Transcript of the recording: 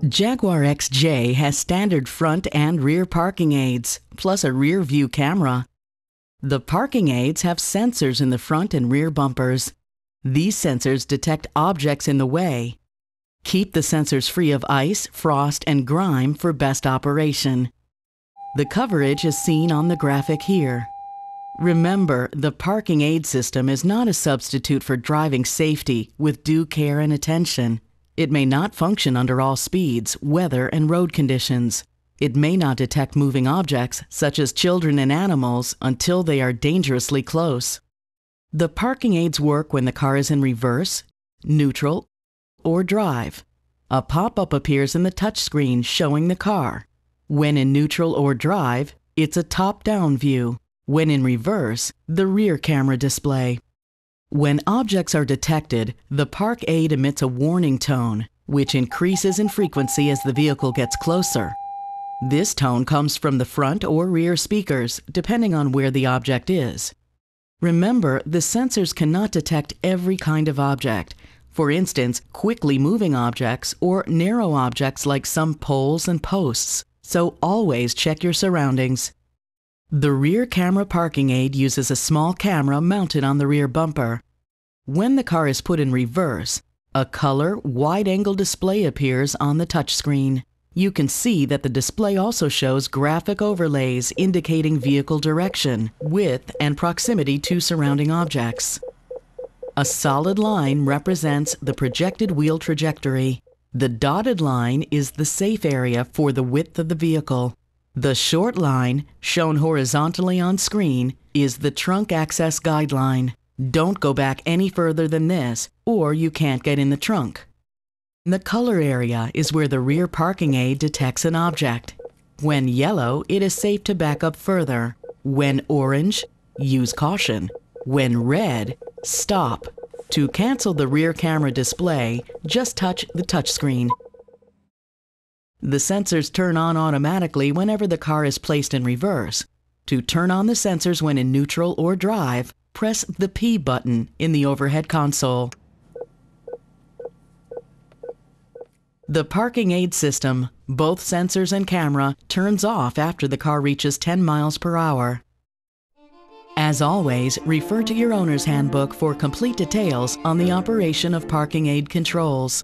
Jaguar XJ has standard front and rear parking aids, plus a rear view camera. The parking aids have sensors in the front and rear bumpers. These sensors detect objects in the way. Keep the sensors free of ice, frost, and grime for best operation. The coverage is seen on the graphic here. Remember, the parking aid system is not a substitute for driving safety with due care and attention. It may not function under all speeds, weather, and road conditions. It may not detect moving objects, such as children and animals, until they are dangerously close. The parking aids work when the car is in reverse, neutral, or drive. A pop-up appears in the touchscreen showing the car. When in neutral or drive, it's a top-down view. When in reverse, the rear camera display. When objects are detected, the park aid emits a warning tone, which increases in frequency as the vehicle gets closer. This tone comes from the front or rear speakers, depending on where the object is. Remember, the sensors cannot detect every kind of object. For instance, quickly moving objects or narrow objects like some poles and posts, so always check your surroundings. The rear camera parking aid uses a small camera mounted on the rear bumper. When the car is put in reverse, a color, wide-angle display appears on the touchscreen. You can see that the display also shows graphic overlays indicating vehicle direction, width, and proximity to surrounding objects. A solid line represents the projected wheel trajectory. The dotted line is the safe area for the width of the vehicle. The short line, shown horizontally on screen, is the trunk access guideline. Don't go back any further than this, or you can't get in the trunk. The color area is where the rear parking aid detects an object. When yellow, it is safe to back up further. When orange, use caution. When red, stop. To cancel the rear camera display, just touch the touchscreen. The sensors turn on automatically whenever the car is placed in reverse. To turn on the sensors when in neutral or drive, press the P button in the overhead console. The parking aid system, both sensors and camera, turns off after the car reaches 10 miles per hour. As always, refer to your owner's handbook for complete details on the operation of parking aid controls.